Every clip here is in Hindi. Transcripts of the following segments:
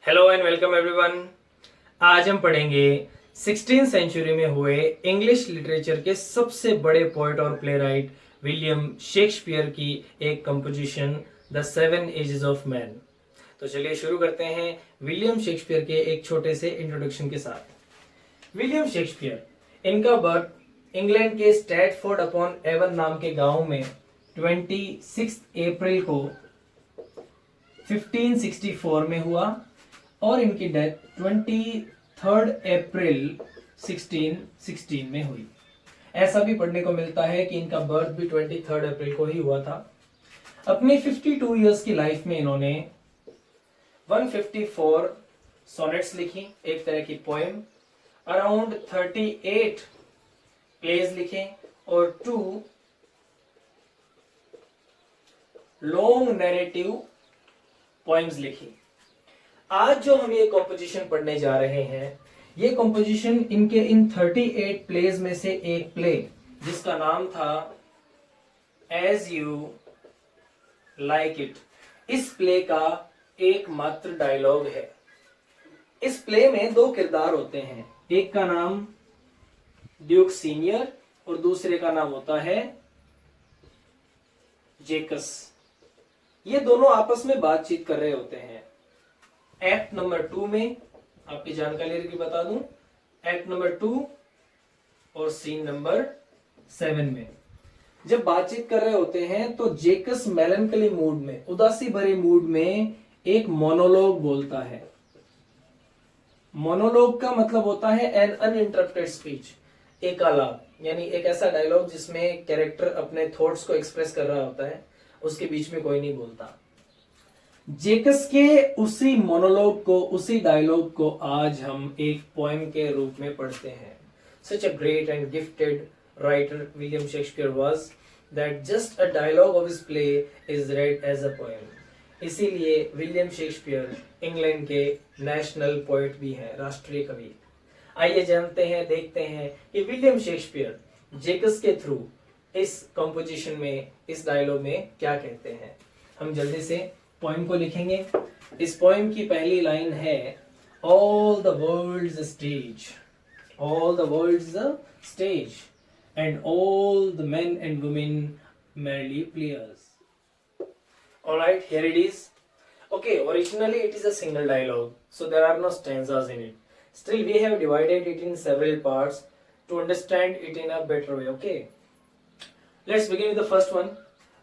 Hello and welcome everyone. आज हम पढ़ेंगे 16th सेंचुरी में हुए इंग्लिश लिटरेचर के सबसे बड़े पोएट और प्लेराइट विलियम शेक्सपियर की एक composition the seven ages of man. तो चलिए शुरू करते हैं विलियम शेक्सपियर के एक छोटे से इंट्रोडक्शन के साथ। विलियम शेक्सपियर, इनका बर्थ इंग्लैंड के स्टैटफोर्ड अपॉन एवन नाम के गांव में 26 अप्रैल को 1564 में हुआ और इनकी डेथ 23 अप्रैल 1616 में हुई। ऐसा भी पढ़ने को मिलता है कि इनका बर्थ भी 23 अप्रैल को ही हुआ था। अपनी 52 इयर्स की लाइफ में इन्होंने 154 सोनेट्स लिखी, एक तरह की पोएम, अराउंड 38 प्लेज लिखे और 2 लॉन्ग नैरेटिव पोएम्स लिखी। आज जो हम ये कॉम्पोजिशन पढ़ने जा रहे हैं, ये कॉम्पोजिशन इनके इन 38 प्लेज में से एक प्ले जिसका नाम था एज यू लाइक इट, इस प्ले का एकमात्र डायलॉग है। इस प्ले में 2 किरदार होते हैं, एक का नाम ड्यूक सीनियर और दूसरे का नाम होता है जेकस। ये दोनों आपस में बातचीत कर रहे होते हैं। एक्ट नंबर 2 में आपकी जानकारी की बता दूं, एक्ट नंबर 2 और सीन नंबर 7 में जब बातचीत कर रहे होते हैं तो जेकस मेलनकली मूड में, उदासी भरे मूड में एक मोनोलॉग बोलता है। मोनोलॉग का मतलब होता है एन अनइंटरप्टेड स्पीच, एक आलाप, यानी एक ऐसा डायलॉग जिसमें कैरेक्टर अपने थॉट्स को एक्सप्रेस कर रहा होता है, उसके बीच में कोई नहीं बोलता। जेकस के उसी मोनोलॉग को, उसी डायलॉग को आज हम एक पोएम के रूप में पढ़ते हैं। Such a great and gifted writer William Shakespeare was that just a dialogue of his play is read as a poem. इसीलिए विलियम शेक्सपियर इंग्लैंड के नेशनल पोएट भी हैं, राष्ट्रीय कवि। आइए जानते हैं, देखते हैं कि विलियम शेक्सपियर जेकस के थ्रू इस कंपोजिशन में, इस डायलॉग में क्या कहते हैं। हम जल्दी से पोएम को लिखेंगे। इस पोएम की पहली लाइन है all the world is a stage, all the world is a stage and all the main and women merely players. Alright, here it is. Okay, originally it is a single dialogue, so there are no stanzas in it. Still we have divided it in several parts to understand it in a better way. Okay, let's begin with the first one.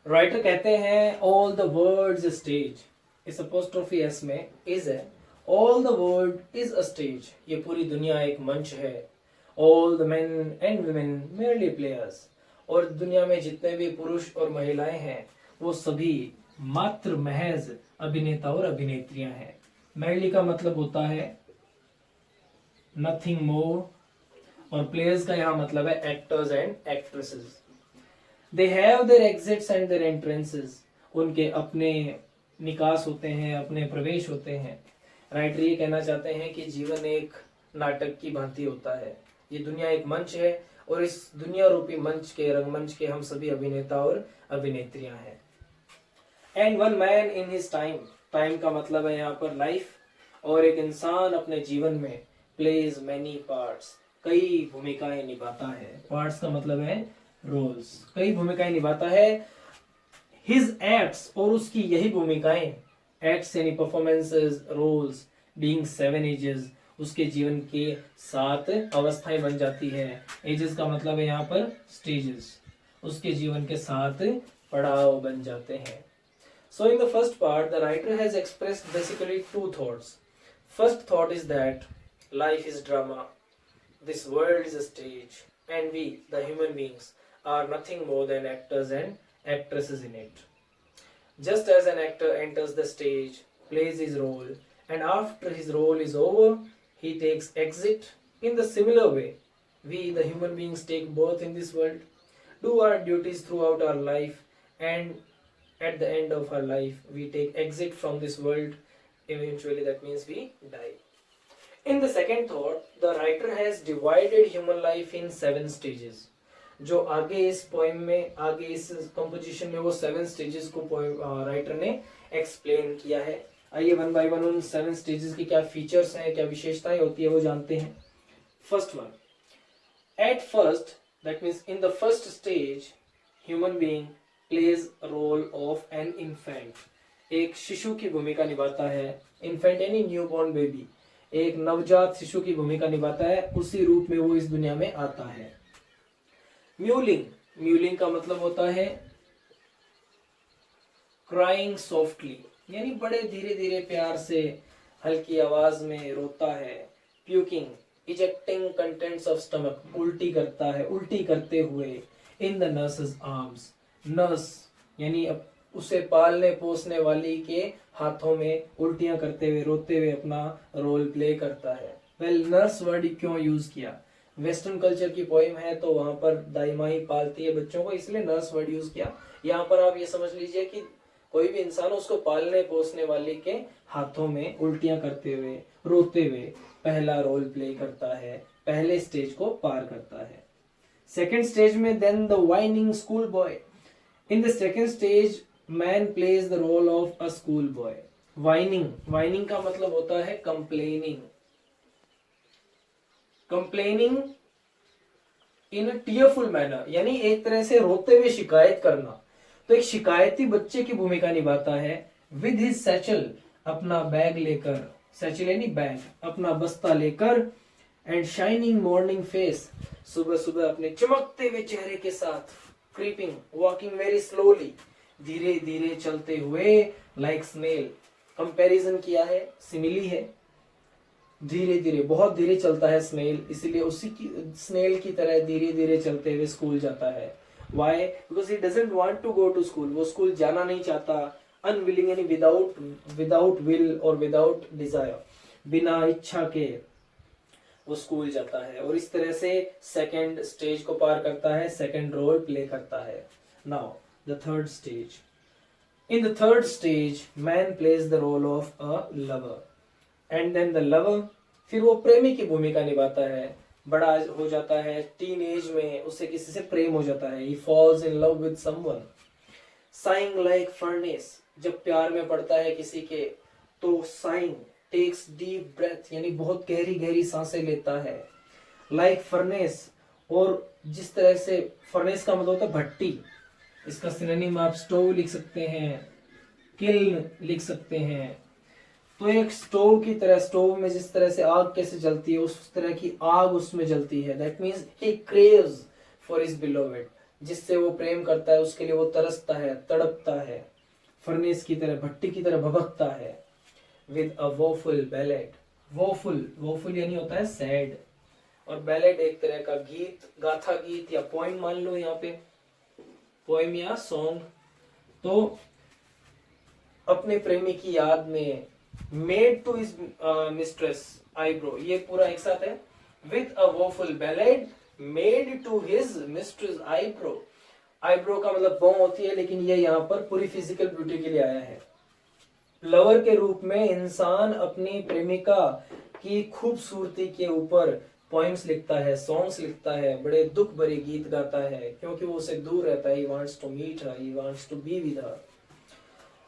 Writer कहते हैं all the world is stage, इस अपोस्ट्रोफी एस में इज है। All the world is a stage, ये पूरी दुनिया एक मंच है। All the main and women merely players, और दुनिया में जितने भी पुरुष और महिलाएं हैं वो सभी मात्र महज अभिनेता और अभिनेत्रियां हैं। मेरली का मतलब होता है नथिंग मोर, और प्लेयर्स का यहाँ मतलब है actors and actresses. They have their exits and their entrances. उनके अपने निकास होते हैं, अपने प्रवेश होते हैं। राइटर ये कहना चाहते हैं कि जीवन एक नाटक की भांति होता है, ये दुनिया एक मंच है और इस दुनिया रूपी मंच के, रंगमंच के हम सभी अभिनेता और अभिनेत्रियां हैं। And one man in his time, time का मतलब है यहाँ पर लाइफ, और एक इंसान अपने जीवन में प्लेज मैनी पार्ट्स, कई भूमिकाएं निभाता है। पार्ट्स का मतलब है रोल्स, कई भूमिकाएं निभाता है। हिज एक्ट्स, और उसकी यही भूमिकाएं, एक्ट्स यानी परफॉर्मेंसेस, रोल्स, बीइंग 7 एजेस, उसके जीवन के 7 अवस्थाएं बन जाती है। एजेस का मतलब है यहाँ पर स्टेजेस, उसके जीवन के 7 पड़ाव बन जाते हैं। So in the first part the writer has expressed basically 2 thoughts. First thought is that life is drama, this world is a stage, and we, the human beings, are nothing more than actors and actresses in it. Just as an actor enters the stage, plays his role, and after his role is over, he takes exit. In the similar way, we, the human beings, take birth in this world, do our duties throughout our life, and at the end of our life, we take exit from this world. Eventually, that means we die. In the second thought, the writer has divided human life in 7 stages. जो आगे इस पोएम में, आगे इस कंपोजिशन में वो 7 स्टेजेस को राइटर ने एक्सप्लेन किया है। आइए वन बाय वन उन 7 स्टेजेस की क्या फीचर्स हैं, क्या विशेषताएं होती है वो जानते हैं। First one, at first, that means in the first stage human being plays role of an infant. एक शिशु की भूमिका निभाता है। इन्फेंट यानी न्यू बॉर्न बेबी, एक नवजात शिशु की भूमिका निभाता है, उसी रूप में वो इस दुनिया में आता है। म्यूलिंग, म्यूलिंग का मतलब होता है क्राइंग सॉफ्टली, यानी बड़े धीरे धीरे प्यार से हल्की आवाज में रोता है। Puking, ejecting contents of stomach, उल्टी करता है, उल्टी करते हुए in the nurses arms. Nurse यानी उसे पालने पोसने वाली के हाथों में उल्टियां करते हुए रोते हुए अपना रोल प्ले करता है। वेल, नर्स वर्ड क्यों यूज किया? वेस्टर्न कल्चर की पोइम है तो वहां पर दाई माँ ही पालती है बच्चों को, इसलिए नर्स वर्ड यूज किया। यहाँ पर आप ये समझ लीजिए कि कोई भी इंसान उसको पालने पोसने वाले के हाथों में उल्टियां करते हुए रोते हुए पहला रोल प्ले करता है, पहले स्टेज को पार करता है। सेकेंड स्टेज में then the whining school boy. In the second stage man plays the role of a school boy. Whining, whining का मतलब होता है complaining. Complaining in a tearful manner, यानी एक तरह से रोते हुए शिकायत करना। तो एक शिकायती बच्चे की भूमिका निभाता है। विद हिज सैचल, अपना बैग लेकर, सैचल यानी बैग, अपना बस्ता लेकर, एंड शाइनिंग मॉर्निंग फेस, सुबह सुबह अपने चमकते हुए चेहरे के साथ, क्रीपिंग, वॉकिंग वेरी स्लोली, धीरे धीरे चलते हुए, लाइक स्नेल, कंपैरिजन किया है, सिमिली है, धीरे धीरे, बहुत धीरे चलता है स्नेल, इसीलिए उसी की स्नेल की तरह धीरे धीरे चलते हुए स्कूल जाता है। Why? Because he doesn't want to go to school. वो स्कूल जाना नहीं चाहता। Unwilling यानी without will और without desire, बिना इच्छा के वो स्कूल जाता है और इस तरह से सेकेंड स्टेज को पार करता है, सेकेंड रोल प्ले करता है। Now the third stage. In the third stage man plays the role of a lover, and then the lover, फिर वो प्रेमी की भूमिका निभाता है। बड़ा हो जाता है, टीन एज में उसे किसी से प्रेम हो जाता है। He falls in love with someone. Sighing like furnace, जब प्यार में पड़ता है किसी के तो sighing, takes deep breath, यानी बहुत गहरी गहरी सांसें लेता है। Like furnace, और जिस तरह से फर्नेस का मतलब होता है भट्टी, इसका सिनोनिम आप स्टोव लिख सकते हैं, किल्न लिख सकते हैं। तो एक स्टोव की तरह, स्टोव में जिस तरह से आग कैसे जलती है उस तरह की आग उसमें जलती है। That means he craves for his beloved, जिससे वो प्रेम करता है उसके लिए वो तरसता है, तड़पता है, फर्नेस की तरह, भट्टी की तरह भभकता है। With a woeful ballad, woeful, woeful यानी होता है सैड, और बैलेड एक तरह का गीत, गाथा गीत या पोइम मान लो, यहाँ पे पोइम या सॉन्ग। तो अपने प्रेमी की याद में, made to his mistress eyebrow, ये पूरा एक साथ है। With a woeful ballad made to his mistress eyebrow. Eyebrow का मतलब बॉ होती है, लेकिन ये यहाँ पर पूरी फिजिकल ब्यूटी के लिए आया है। लवर के रूप में इंसान अपनी प्रेमिका की खूबसूरती के ऊपर पोइम्स लिखता है, सॉन्ग्स लिखता है, बड़े दुख भरे गीत गाता है, क्योंकि वो उससे दूर रहता है। He wants to meet her, he wants to be with her.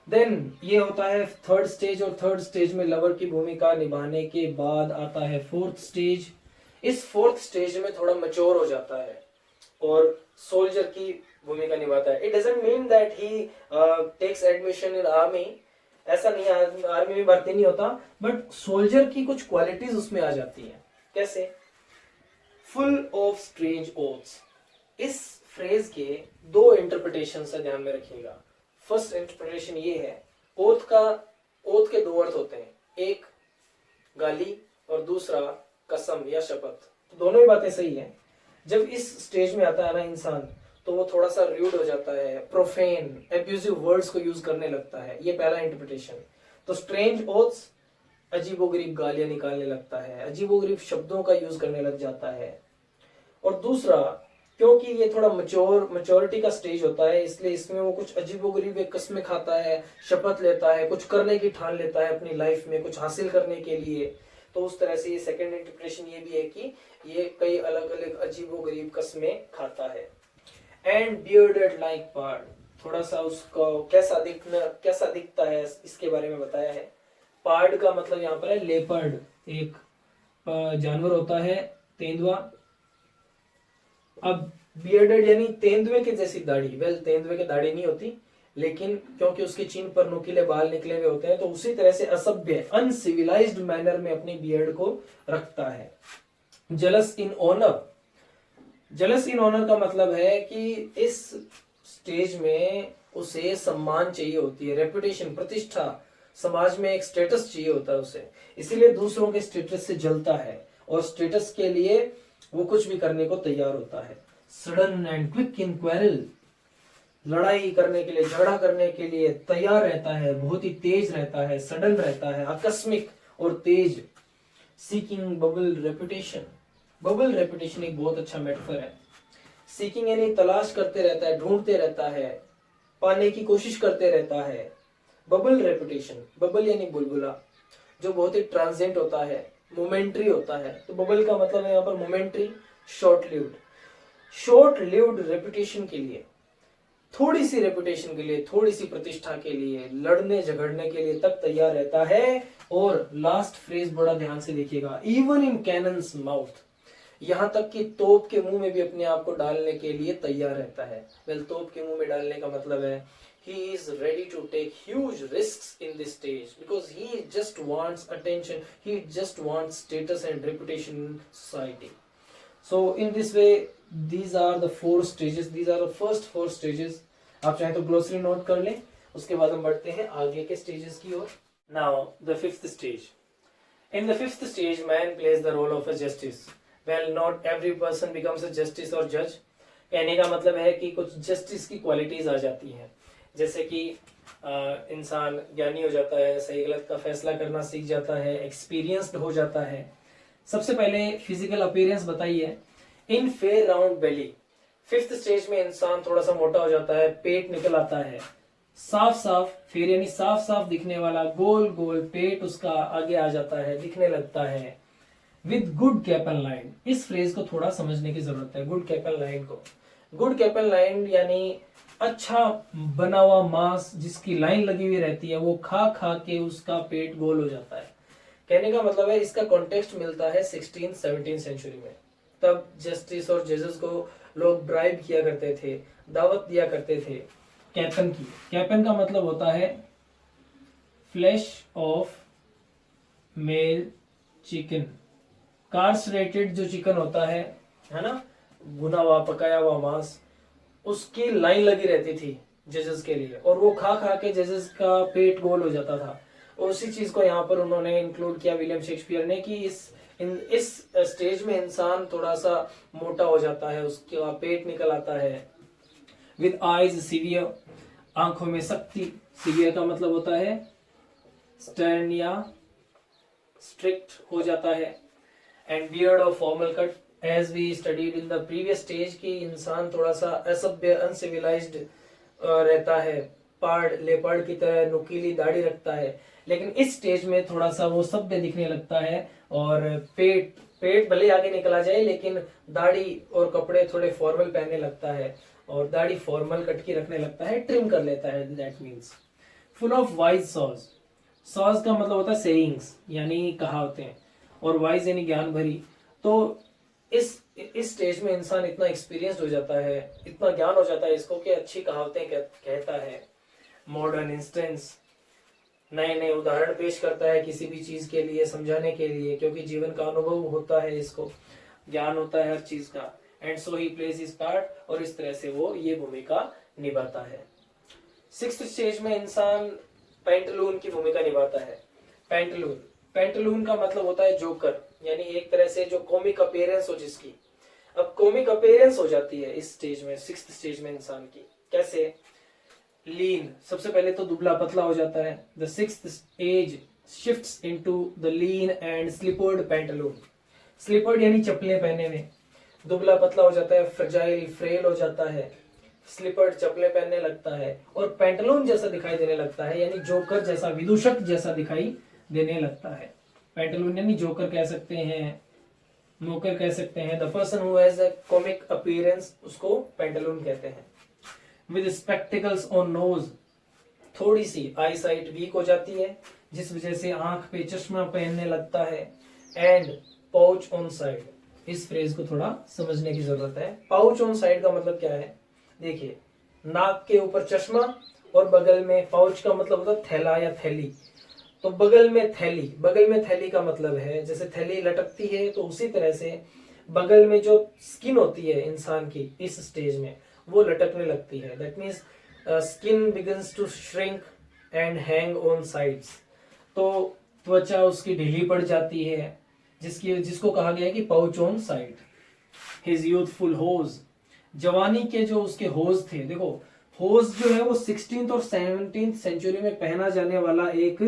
Then ये होता है थर्ड स्टेज, और थर्ड स्टेज में लवर की भूमिका निभाने के बाद आता है फोर्थ स्टेज। इस फोर्थ स्टेज में थोड़ा मैच्योर हो जाता है और सोल्जर की भूमिका निभाता है। It doesn't mean that he takes admission in army, ऐसा नहीं, आर्मी में भर्ती नहीं होता, बट सोल्जर की कुछ क्वालिटीज उसमें आ जाती हैं। कैसे? Full of strange oaths. इस फ्रेज के दो इंटरप्रिटेशन से ध्यान में रखिएगा। फर्स्ट इंटरप्रिटेशन ये है, ओथ के दो अर्थ होते हैं, एक गाली और दूसरा कसम या शपथ। तो दोनों ही बातें सही हैं। जब इस स्टेज में आता है ना इंसान, तो वो थोड़ा सा रूड हो जाता है, प्रोफेन, एब्यूजिव वर्ड्स को यूज करने लगता है। ये पहला इंटरप्रिटेशन। तो स्ट्रेंज ओथ्स, अजीबोगरीब गालियां निकालने लगता है, अजीबोगरीब शब्दों का यूज करने लग जाता है। और दूसरा, क्योंकि ये थोड़ा मैच्योरिटी का स्टेज होता है, इसलिए इसमें वो कुछ अजीबोगरीब कस्में खाता है, शपथ लेता है, कुछ करने की ठान लेता है अपनी लाइफ में, कुछ हासिल करने के लिए। तो उस तरह से ये सेकंड इंटरप्रिटेशन ये भी है कि ये कई अलग अलग अजीबोगरीब कस्में खाता है। एंड बियर्डेड लाइक पार्ट, थोड़ा सा उसको कैसा दिखता है इसके बारे में बताया है। पार्ड का मतलब यहाँ पर है लेपर्ड, एक जानवर होता है, तेंदुआ। अब बियर्डेड यानी तेंदुए के जैसी दाढ़ी, वेल तेंदुए की दाढ़ी नहीं होती, लेकिन क्योंकि उसके चीन पर नुकीले बाल निकले हुए होते हैं तो उसी तरह से असभ्य अनसिविलाइज्ड मैनर में अपनी बियर्ड को रखता है। Jealous in honour, jealous in honour का मतलब है कि इस स्टेज में उसे सम्मान चाहिए होती है, रेपुटेशन, प्रतिष्ठा, समाज में एक स्टेटस चाहिए होता है उसे, इसीलिए दूसरों के स्टेटस से जलता है और स्टेटस के लिए वो कुछ भी करने को तैयार होता है। Sudden and quick in quarrel, लड़ाई करने के लिए, झगड़ा करने के लिए तैयार रहता है, बहुत ही तेज रहता है, सडन रहता है, आकस्मिक और तेज। Seeking bubble reputation, bubble reputation एक बहुत अच्छा मेटाफर है। सीकिंग यानी तलाश करते रहता है, ढूंढते रहता है, पाने की कोशिश करते रहता है। बबल रेपुटेशन, बबल यानी बुलबुला, जो बहुत ही ट्रांजिएंट होता है, मोमेंट्री होता है। तो बबल का मतलब है यहाँ पर momentary, short lived. Short lived reputation के लिए, थोड़ी सी रेपुटेशन के लिए, थोड़ी सी प्रतिष्ठा के लिए, लड़ने झगड़ने के लिए तक तैयार रहता है। और लास्ट फ्रेज बड़ा ध्यान से देखिएगा, इवन इन कैनन्स माउथ, यहां तक कि तोप के मुंह में भी अपने आप को डालने के लिए तैयार रहता है। वेल तोप के मुंह में डालने का मतलब है he is ready to take huge risks in this stage because he just wants attention, he just wants status and reputation in society. So in this way these are the four stages, these are the first four stages. आप चाहे तो ग्लोसरी नोट कर लें, उसके बाद हम बढ़ते हैं आगे के स्टेजेस की ओर। Now the fifth stage. In the fifth stage man plays the role of a justice. Well, not every person becomes a justice or judge. कहने का मतलब है कि कुछ जस्टिस की क्वालिटीज आ जाती हैं, जैसे कि इंसान ज्ञानी हो जाता है, सही गलत का फैसला करना सीख जाता है, एक्सपीरियंस्ड हो जाता है। सबसे पहले फिजिकल अपीयरेंस बताइए। इन फेयर राउंड बेली, फिफ्थ स्टेज में इंसान थोड़ा सा मोटा हो जाता है, पेट निकल आता है, साफ साफ, फेयर यानी साफ साफ दिखने वाला गोल गोल पेट उसका आगे आ जाता है, दिखने लगता है। विद गुड कैपल लाइन, इस फ्रेज को थोड़ा समझने की जरूरत है, गुड कैपल लाइन को। गुड कैपल लाइन यानी अच्छा बना हुआ मांस जिसकी लाइन लगी हुई रहती है, वो खा खा के उसका पेट गोल हो जाता है। कहने का मतलब है इसका कॉन्टेक्स्ट मिलता है 16-17 सेंचुरी में। तब जस्टिस और जजेस को लोग ब्राइब किया करते थे, दावत दिया करते थे कैपन की। कैपन का मतलब होता है फ्लैश ऑफ मेल चिकन, कार्सरेटेड जो चिकन होता है ना, भुना हुआ पकाया हुआ मांस, उसकी लाइन लगी रहती थी जजेस के लिए और वो खा खा के जजेस का पेट गोल हो जाता था। और उसी चीज को यहाँ पर उन्होंने इंक्लूड किया विलियम शेक्सपियर ने कि इस स्टेज में इंसान थोड़ा सा मोटा हो जाता है, उसका पेट निकल आता है। विद आईज सीवियर, आंखों में सख्ती, सीवियर का मतलब होता है स्टर्न या स्ट्रिक्ट हो जाता है। And beard of formal cut, as we studied in the previous stage की इंसान थोड़ा सा असभ्य अनसिविलाइज्ड रहता है, पार्ड लेपर्ड की तरह नुकीली दाढ़ी रखता है, लेकिन इस स्टेज में थोड़ा सा वो सभ्य दिखने लगता है और पेट भले आगे निकला जाए लेकिन दाढ़ी और कपड़े थोड़े फॉर्मल पहनने लगता है और दाढ़ी फॉर्मल कट की रखने लगता है, ट्रिम कर लेता है। That means full of wise saws, saws का मतलब होता है सेइंग्स यानी कहावतें, और वाइज यानी ज्ञान भरी। तो इस स्टेज में इंसान इतना एक्सपीरियंस्ड हो जाता है, इतना ज्ञान हो जाता है इसको कि अच्छी कहावतें कहता है, मॉडर्न इंस्टेंस, नए नए उदाहरण पेश करता है किसी भी चीज के लिए, समझाने के लिए, क्योंकि जीवन का अनुभव होता है, इसको ज्ञान होता है हर चीज का। And so he plays his part, और इस तरह से वो ये भूमिका निभाता है। सिक्स्थ स्टेज में इंसान पेंटलून की भूमिका निभाता है। पेंटलून, पेंटलून का मतलब होता है जोकर, यानी एक तरह से जो कॉमिक अपीयरेंस हो जिसकी। अब कॉमिक अपीयरेंस हो जाती है इस स्टेज में, सिक्स्थ स्टेज में इंसान की। कैसे? लीन, सबसे पहले तो दुबला पतला हो जाता है। The sixth stage shifts into the lean and slippered pantaloon. Slippered यानी चप्पलें पहने में, दुबला पतला हो जाता है, फ्रजाइल फ्रेल हो जाता है, स्लिपर्ड चप्पलें पहनने लगता है और पेंटलून जैसा दिखाई देने लगता है, यानी जोकर जैसा, विदूषक जैसा दिखाई देने लगता है। पेंटलून यानी जोकर कह सकते हैं, नौकर कह सकते हैं। The person who has a comic appearance उसको पेंटलून कहते हैं। विद स्पेक्टिकल्स ऑन नोज, थोड़ी सी आई साइट वीक हो जाती है, जिस वजह से आंख पे चश्मा पहनने लगता है। एंड पाउच ऑन साइड, इस फ्रेज को थोड़ा समझने की जरूरत है। पाउच ऑन साइड का मतलब क्या है? देखिए, नाक के ऊपर चश्मा और बगल में पाउच का मतलब होता है थैला या थैली। तो बगल में थैली, बगल में थैली का मतलब है जैसे थैली लटकती है, तो उसी तरह से बगल में जो स्किन होती है इंसान की इस स्टेज में वो लटकने लगती है। That means skin begins to shrink and hang on sides. तो त्वचा उसकी ढीली पड़ जाती है, जिसको कहा गया है कि pouch on side. His youthful hose, जवानी के जो उसके होज थे। देखो, होज जो है वो 16th और 17th सेंचुरी में पहना जाने वाला एक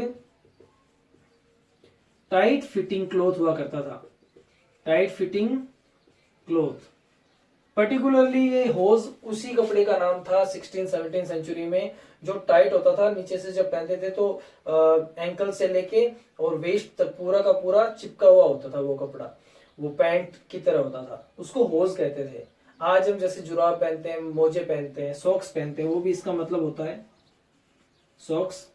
टाइट फिटिंग क्लॉथ हुआ करता था। टाइट फिटिंग क्लॉथ, पर्टिकुलरली ये होज उसी कपड़े का नाम था 16-17 सेंचुरी में, जो टाइट होता था। नीचे से जब पहनते थे तो एंकल से लेके और वेस्ट तक पूरा का पूरा चिपका हुआ होता था वो कपड़ा, वो पैंट की तरह होता था, उसको होज कहते थे। आज हम जैसे जुराब पहनते हैं, मोजे पहनते हैं, सॉक्स पहनते हैं, वो भी इसका मतलब होता है सॉक्स।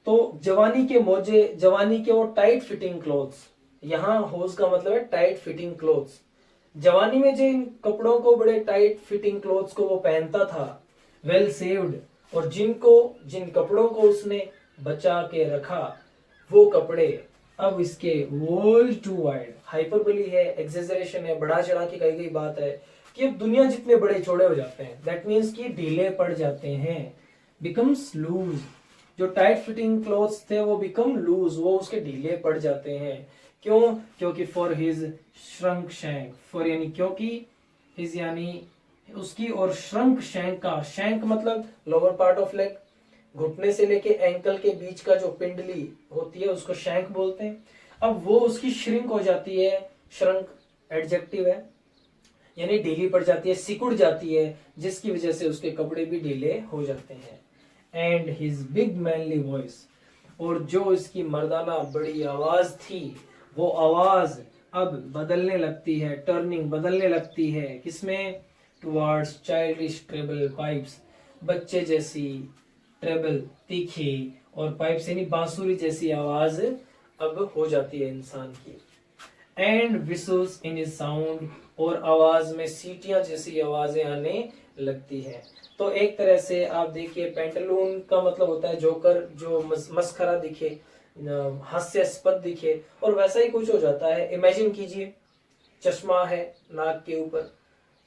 तो जवानी के मोजे, जवानी के वो टाइट फिटिंग क्लोथ्स, यहाँ होज का मतलब है टाइट फिटिंग क्लोथ्स। जवानी में जिन कपड़ों को, बड़े टाइट फिटिंग क्लोथ्स को वो पहनता था, वेल सेव्ड, और जिन कपड़ों को उसने बचा के रखा, वो कपड़े अब इसके वर्ल्ड टू वाइड, हाइपरबोली है, एक्सेजरेशन है, बढ़ा चढ़ा के कही गई बात है कि अब दुनिया जितने बड़े चौड़े हो जाते हैं, दैट मीन्स कि ढीले पड़ जाते हैं, बिकम्स लूज। जो टाइट फिटिंग क्लोथ्स थे वो बिकम लूज, वो उसके ढीले पड़ जाते हैं। क्यों? क्योंकि for his shrunk shank, for यानी क्योंकि, हिज यानी उसकी, और श्रंक शैंक का, शैंक मतलब लोअर पार्ट ऑफ लेग, घुटने से लेके एंकल के बीच का जो पिंडली होती है उसको शैंक बोलते हैं। अब वो उसकी श्रिंक हो जाती है, श्रंक एडजेक्टिव है, यानी ढीली पड़ जाती है, सिकुड़ जाती है, जिसकी वजह से उसके कपड़े भी ढीले हो जाते हैं। And his big manly voice, और जो इसकी मर्दाना बड़ी आवाज थी, वो आवाज अब बदलने लगती है, टर्निंग बदलने लगती है, किसमें? टुवर्ड्स चाइल्डिश ट्रेबल पाइप्स, बच्चे जैसी ट्रेबल तीखी, और पाइप्स यानी बांसुरी जैसी आवाज अब हो जाती है इंसान की। And whistles in his sound, और आवाज में सीटियां जैसी आवाजें आने लगती हैं। तो एक तरह से आप देखिए, पेंटलून का मतलब होता है जोकर, जो मस्खरा दिखे, हास्यास्पद दिखे, और वैसा ही कुछ हो जाता है। इमेजिन कीजिए, चश्मा है नाक के ऊपर,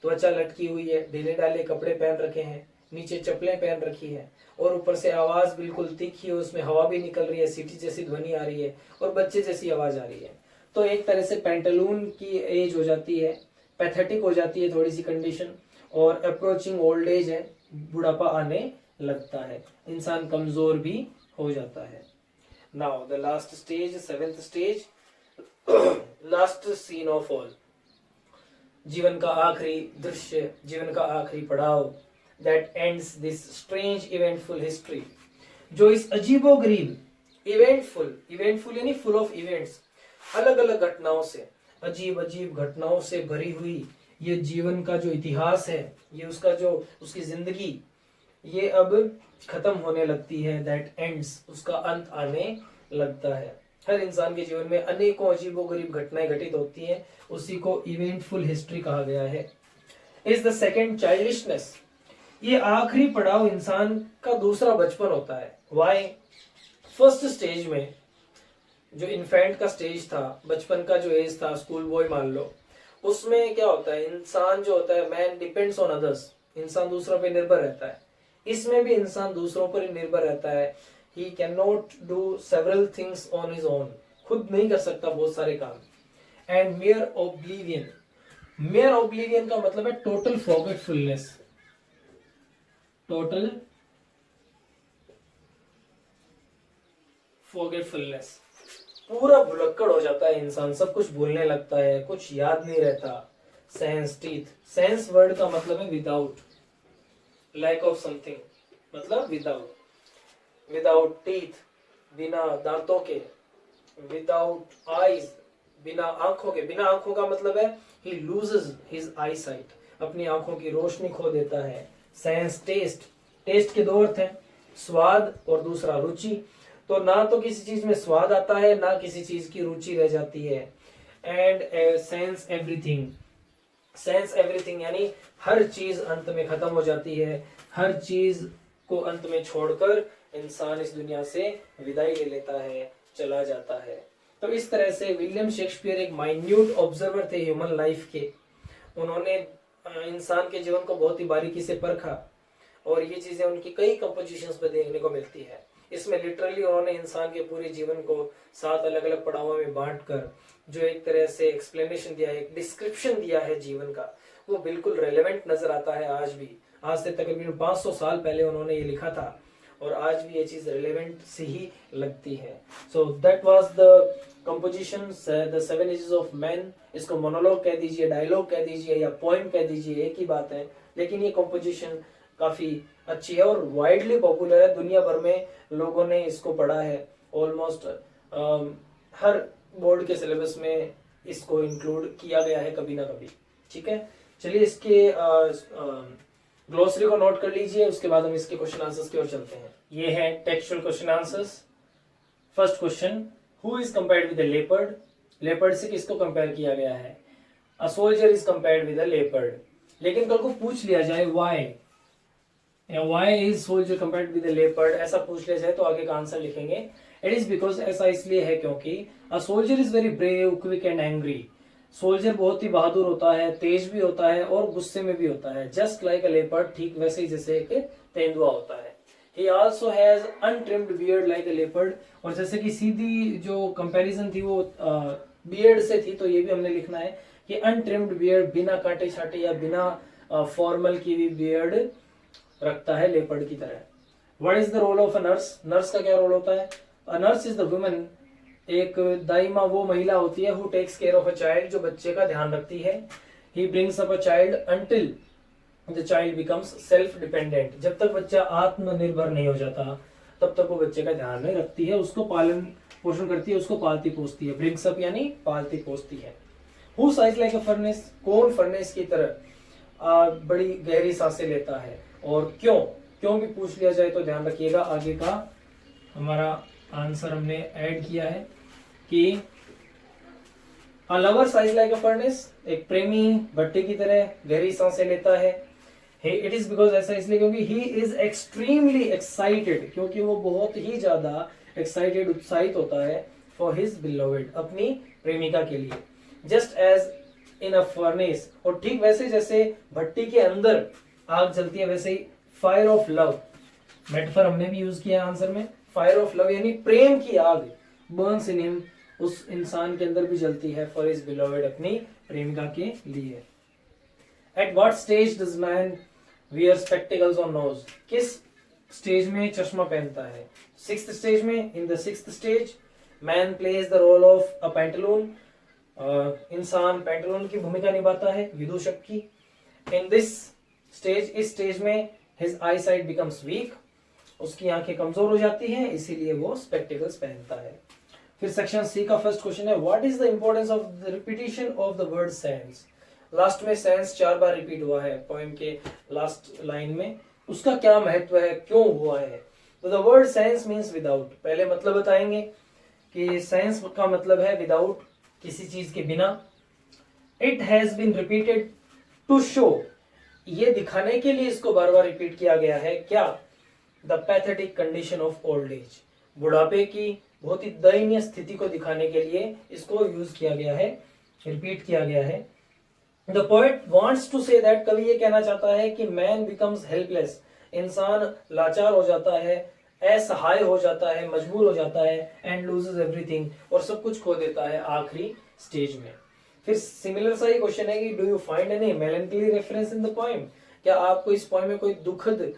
त्वचा लटकी हुई है, ढीले ढाले कपड़े पहन रखे हैं, नीचे चप्पलें पहन रखी है, और ऊपर से आवाज बिल्कुल तीखी है, उसमें हवा भी निकल रही है, सीटी जैसी ध्वनि आ रही है, और बच्चे जैसी आवाज आ रही है। तो एक तरह से पेंटलून की एज हो जाती है, पैथेटिक हो जाती है थोड़ी सी कंडीशन, और अप्रोचिंग ओल्ड एज है, बुढ़ापा आने लगता है, इंसान कमजोर भी हो जाता है। Now the last stage, 7th stage, last scene of all, जीवन का आखिरी दृश्य, जीवन का आखिरी पड़ाव, that ends this strange eventful history, जो इस अजीबोगरीब, इवेंटफुल यानी फुल ऑफ इवेंट्स, अलग अलग घटनाओं से, अजीब अजीब घटनाओं से भरी हुई ये जीवन का जो इतिहास है, ये उसका जो उसकी जिंदगी, ये अब खत्म होने लगती है। दैट एंड्स, उसका अंत आने लगता है। हर इंसान के जीवन में अनेकों अजीबोगरीब घटनाएं घटित होती हैं, उसी को इवेंटफुल हिस्ट्री कहा गया है। इज द सेकेंड चाइल्डिशनेस, ये आखिरी पड़ाव इंसान का दूसरा बचपन होता है। वाई? फर्स्ट स्टेज में जो इन्फेंट का स्टेज था, बचपन का जो एज था, स्कूल बॉय मान लो, उसमें क्या होता है, इंसान जो होता है, मैन डिपेंड्स ऑन अदर्स, इंसान दूसरों पर निर्भर रहता है। इसमें भी इंसान दूसरों पर ही निर्भर रहता है। He can not do several things on his own, खुद नहीं कर सकता बहुत सारे काम। And mayor oblivion, mayor oblivion का मतलब है टोटल फॉरगेटफुलनेस, टोटल फॉरगेटफुलनेस, पूरा भुलक्कड़ हो जाता है इंसान, सब कुछ भूलने लगता है, कुछ याद नहीं रहता। सेंस टीथ, सेंस वर्ड का मतलब है विदाउट, लैक ऑफ समथिंग, मतलब विदाउट, विदाउट टीथ, बिना दांतों के, विदाउट आईज, बिना आंखों के, बिना आंखों का मतलब है ही लूजेस हिज आई साइट, अपनी आंखों की रोशनी खो देता है। सेंस टेस्ट, टेस्ट के दो अर्थ हैं, स्वाद और दूसरा रुचि। तो ना तो किसी चीज में स्वाद आता है, ना किसी चीज की रुचि रह जाती है। And sense everything, sense everything यानी हर चीज अंत में खत्म हो जाती है, हर चीज को अंत में छोड़कर इंसान इस दुनिया से विदाई ले लेता है, चला जाता है। तो इस तरह से विलियम शेक्सपियर एक माइन्यूट ऑब्जर्वर थे ह्यूमन लाइफ के। उन्होंने इंसान के जीवन को बहुत ही बारीकी से परखा और ये चीजें उनकी कई कंपोजिशंस में देखने को मिलती है। इसमें लिटरली उन्होंने इंसान के पूरे जीवन को 7 अलग अलग पड़ावों में बांटकर जो एक तरह से एक्सप्लेनेशन दिया है, एक डिस्क्रिप्शन दिया है जीवन का, वो बिल्कुल रेलेवेंट नजर आता है आज भी। आज से तकरीबन 500 साल पहले उन्होंने ये लिखा था और आज भी ये चीज रेलेवेंट सी ही लगती है। So that was the composition the 7 ages of man. इसको मोनोलॉग कह दीजिए, डायलॉग कह दीजिए या पोएम कह दीजिए, एक ही बात है, लेकिन ये कंपोजिशन काफी अच्छी है और वाइडली पॉपुलर है। दुनिया भर में लोगों ने इसको पढ़ा है, ऑलमोस्ट हर बोर्ड के सिलेबस में इसको इंक्लूड किया गया है कभी ना कभी। ठीक है, चलिए इसके ग्लोसरी को नोट कर लीजिए, उसके बाद हम इसके क्वेश्चन आंसर्स की ओर चलते हैं। ये है textual question answers. First question, who is compared with a leopard? Leopard से किसको कंपेयर किया गया है? A soldier is compared with a leopard. लेकिन कल को पूछ लिया जाए why, why is soldier compared with a leopard, ऐसा पूछ लिया जाए तो आगे का आंसर लिखेंगे इट इज बिकॉज, ऐसा इसलिए है क्योंकि a soldier is very brave, quick and angry. Soldier बहुत ही बहादुर होता है, तेज भी होता है और गुस्से में भी होता है। जस्ट लाइक अ लेपर्ड, ठीक वैसे ही जैसे एक तेंदुआ होता है। He also has untrimmed beard like a leopard। और जैसे कि सीधी जो कंपैरिजन थी वो बियर्ड से थी, तो ये भी हमने लिखना है कि अनट्रिम्ड बियर्ड, बिना काटे छाटे या बिना फॉर्मल की भी बियर्ड रखता है लेपर्ड की तरह। What is the role of a nurse? Nurse का क्या रोल होता है? A nurse is the woman, एक दाइमा वो महिला होती है who takes care of a child, जो बच्चे का ध्यान रखती है। He brings up a child until the child becomes self dependent. जब तक बच्चा आत्मनिर्भर नहीं हो जाता तब तक वो बच्चे का ध्यान नहीं रखती है, उसको पालन पोषण करती है, उसको पालती पोसती है। ब्रिंग्स अप यानी पालती पोसती है। Who size like a furnace? कौन फर्नेस की तरह बड़ी गहरी सांसें लेता है और क्यों? क्यों भी पूछ लिया जाए तो ध्यान रखिएगा, आगे का हमारा आंसर हमने ऐड किया है कि a lover size like a furnace, एक प्रेमी भट्टी की तरह गहरी सांसें लेता है। इट इज बिकॉज, ऐसा इसलिए क्योंकि ही इज एक्सट्रीमली एक्साइटेड, क्योंकि वो बहुत ही ज्यादा एक्साइटेड, उत्साहित होता है फॉर हिज बिलोवेड, अपनी प्रेमिका के लिए। Just as in a furnace, और ठीक वैसे जैसे भट्टी के अंदर आग जलती है वैसे ही फायर ऑफ लव, मेटाफर हमने भी यूज किया आंसर में। फायर ऑफ लव यानी प्रेम की आग, बर्न्स इन हिम, उस इंसान के अंदर भी जलती है फॉर हिज बिलोवेड, अपनी प्रेमिका के लिए। At what stage does man wear spectacles on nose? किस स्टेज में चश्मा पहनता है? 6th स्टेज में। In the 6th stage man plays the role of a pantaloon, इंसान पैंटलून की भूमिका निभाता है, विदूषक की। इन दिस स्टेज, इस स्टेज में his eyesight becomes weak, उसकी आंखें कमजोर हो जाती हैं, इसीलिए वो स्पेक्टिकल्स पहनता है। फिर सेक्शन सी का फर्स्ट क्वेश्चन है, what is the importance of the repetition of the word sense? Last में सेंस 4 बार रिपीट हुआ है पोएम के लास्ट लाइन में, उसका क्या महत्व है, क्यों हुआ है? तो the word sense means without. पहले मतलब बताएंगे कि सेंस का मतलब है विदाउट, किसी चीज के बिना। It has been repeated to show, ये दिखाने के लिए इसको बार बार रिपीट किया गया है। क्या? The pathetic condition of old age, बुढ़ापे की बहुत ही दयनीय स्थिति को दिखाने के लिए इसको यूज किया गया है, रिपीट किया गया है। The poet wants to say that, कवि ये कहना चाहता है कि मैन बिकम्स हेल्पलेस, इंसान लाचार हो जाता है, असहाय हो जाता है, मजबूर हो जाता है, एंड लूजेस एवरीथिंग, और सब कुछ खो देता है आखिरी स्टेज में। फिर सिमिलर सा ही क्वेश्चन है कि do you find any melancholy reference in the poem? क्या आपको इस पोएम में कोई दुखद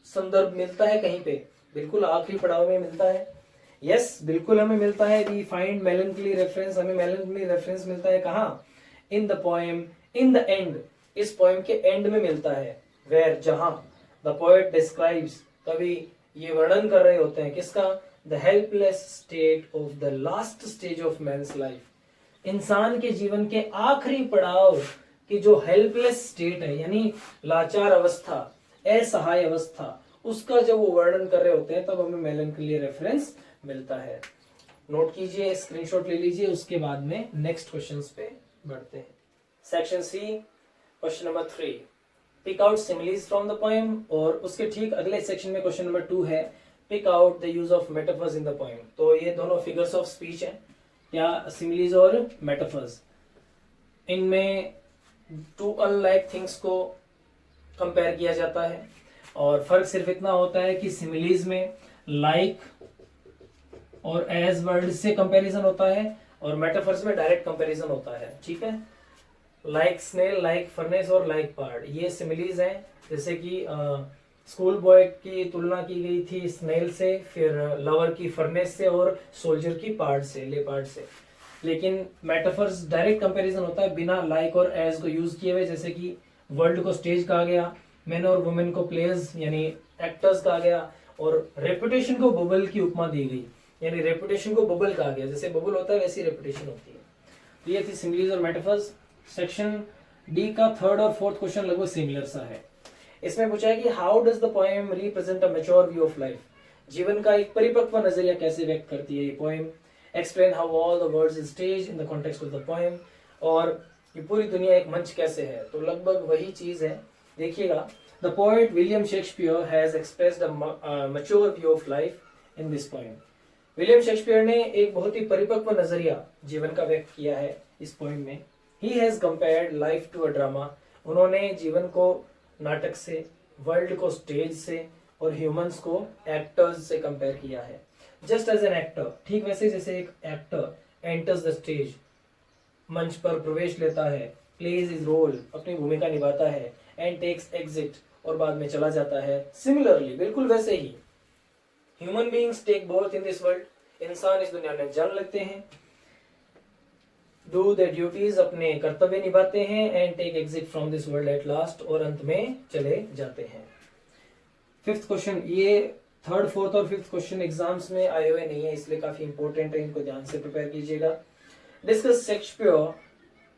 संदर्भ मिलता है कहीं पे? बिल्कुल आखिरी पड़ाव में मिलता है। यस, बिल्कुल हमें मिलता है। वी फाइंड मेलैंकोली रेफरेंस, हमें मेलैंकोली रेफरेंस मिलता है कहाँ? इन the poem in the end, इस पोएम के एंड में मिलता है। वेयर, जहां द पोएट डिस्क्राइब्स, कवि ये वर्णन कर रहे होते हैं किसका? The helpless state of the last stage of man's life, इंसान के जीवन के आखिरी पड़ाव की जो हेल्पलेस स्टेट है, यानी लाचार अवस्था, असहाय अवस्था, उसका जब वो वर्णन कर रहे होते हैं तब हमें मेलैंकोली रेफरेंस मिलता है। नोट कीजिए, स्क्रीनशॉट ले लीजिए, उसके बाद में नेक्स्ट क्वेश्चंस पे बढ़ते हैं। Section C, question number 3, pick out similes from the poem. और उसके ठीक अगले सेक्शन में क्वेश्चन नंबर 2 है, pick out the use of metaphors in the poem. तो ये दोनों फिगर्स ऑफ स्पीच है, या सिमिलीज और मेटाफर्स। इनमें टू अनलाइक थिंग्स को कंपेयर किया जाता है, और फर्क सिर्फ इतना होता है कि सिमिलीज में लाइक और एज वर्ड से कंपैरिजन होता है, और मेटाफर्स में डायरेक्ट कंपैरिजन होता है। ठीक है, लाइक स्नेल, लाइक फर्नेस और लाइक पार्ट, ये सिमिलीज हैं। जैसे कि स्कूल बॉय की तुलना की गई थी स्नेल से, फिर लवर की फर्नेस से, और सोल्जर की पार्ट से, लेपार्ड से। लेकिन मेटाफर्स डायरेक्ट कंपैरिजन होता है बिना लाइक और एज को यूज किए हुए। जैसे कि वर्ल्ड को स्टेज कहा गया, मैन और वुमेन को प्लेयर्स यानी एक्टर्स कहा गया, और रेपुटेशन को बबल की उपमा दी गई, यानी रेपुटेशन को बबल कहा गया। जैसे बबल होता है वैसी रेपुटेशन होती है। तो ये थी सिमिलीज और मेटाफर्स। सेक्शन डी का थर्ड और फोर्थ क्वेश्चन लगभग सिमिलर सा है। इसमें पूछा है कि how does the poem represent a mature view of life. जीवन का एक परिपक्व नजरिया कैसे व्यक्त करती है ये poem. Explain how all the words is stage in the context of the poem. और ये पूरी दुनिया एक मंच कैसे है, तो लगभग वही चीज है। देखिएगा, the poet William Shakespeare has expressed a mature view of life in this poem. William Shakespeare ने एक बहुत ही परिपक्व नजरिया जीवन का व्यक्त किया है इस पोएम में। He has compared life to a drama. उन्होंने जीवन को नाटक से, वर्ल्ड को स्टेज से, और ह्यूमंस को एक्टर्स से कंपेयर किया है। जस्ट एज एन एक्टर, ठीक वैसे जैसे एक एक्टर एंटर्स द स्टेज, मंच पर प्रवेश लेता है, प्लेज इज रोल, अपनी भूमिका निभाता है, एंड टेक्स एग्जिट, और बाद में चला जाता है। सिमिलरली, बिल्कुल वैसे ही human beings take birth in this world. इंसान इस दुनिया में जन्म लेते हैं, डू देयर ड्यूटीज, अपने कर्तव्य निभाते हैं, and take exit from this world at last, और अंत में चले जाते हैं। फिफ्थ क्वेश्चन, ये थर्ड, फोर्थ और फिफ्थ क्वेश्चन एग्जाम्स में आए हुए नहीं है, इसलिए काफी इंपॉर्टेंट है, इनको ध्यान से प्रिपेयर कीजिएगा। Discuss Shakespeare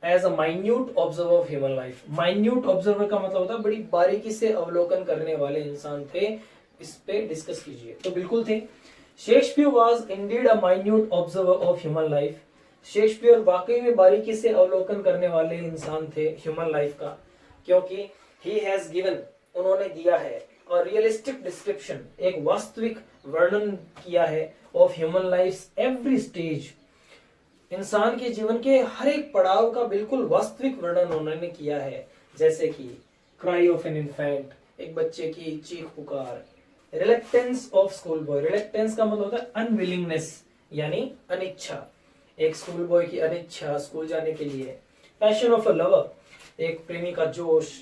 as a minute observer of human life. Minute observer का मतलब होता है बड़ी बारीकी से अवलोकन करने वाले इंसान थे, इस पे डिस्कस कीजिए। तो बिल्कुल थे। Shakespeare was indeed a minute observer of human life. Shakespeare वाकई में बारीकी से अवलोकन करने वाले इंसान थे ह्यूमन लाइफ का, क्योंकि ही हैज गिवन, उन्होंने दिया है, और रियलिस्टिक डिस्क्रिप्शन, एक वास्तविक वर्णन किया है, of human life every stage. इंसान के जीवन के हर एक पड़ाव का बिल्कुल वास्तविक वर्णन उन्होंने किया है। जैसे कि क्राई ऑफ एन इन्फेंट, एक बच्चे की चीख पुकार। Reluctance of school boy, reluctance का मतलब होता है अनविलिंगनेस, यानी अनिच्छा, एक स्कूल बॉय की अनिच्छा स्कूल जाने के लिए। पैशन ऑफ अ लवर, एक प्रेमी का जोश।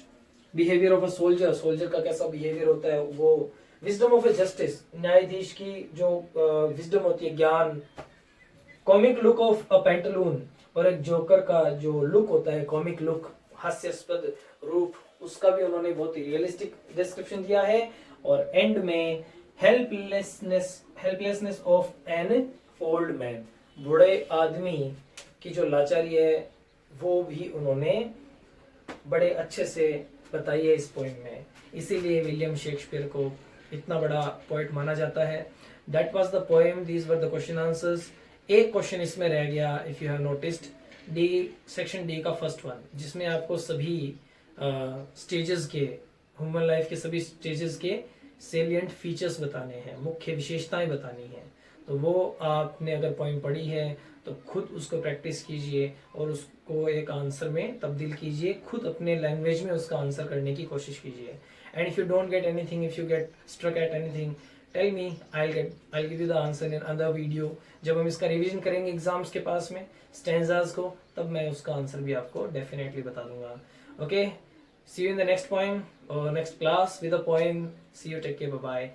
Behaviour of a soldier, soldier का कैसा बिहेवियर होता है वो। विजडम ऑफ अ जस्टिस, न्यायाधीश की जो विजडम होती है, ज्ञान। Comic look of a Pantaloon, और एक जोकर का जो लुक होता है, कॉमिक लुक, हास्यास्पद रूप, उसका भी उन्होंने बहुत ही रियलिस्टिक डिस्क्रिप्शन दिया है। और एंड में helplessness of an old man, बूढ़े आदमी की जो लाचारी है वो भी उन्होंने बड़े अच्छे से बताई है इस पोएम में। इसीलिए विलियम शेक्सपियर को इतना बड़ा पोएट माना जाता है। That was the poem, these were the question answers. एक क्वेश्चन इसमें रह गया, if you have noticed, D, section D का फर्स्ट वन, जिसमें आपको सभी स्टेजेस के, ह्यूमन लाइफ के सभी स्टेजेस के सेलिएंट फीचर्स बताने हैं, मुख्य विशेषताएं बतानी है। तो वो आपने अगर पोएम पढ़ी है तो खुद उसको प्रैक्टिस कीजिए और उसको एक आंसर में तब्दील कीजिए, खुद अपने लैंग्वेज में उसका आंसर करने की कोशिश कीजिए। And if you don't get anything, if you get struck at anything, tell me, I give you the answer in other video. जब हम इसका रिवीजन करेंगे एग्जाम्स के पास में स्टैंजास को, तब मैं उसका आंसर भी आपको डेफिनेटली बता दूंगा। Okay, see you in the next poem और next class with a poem. See you, take care, bye bye.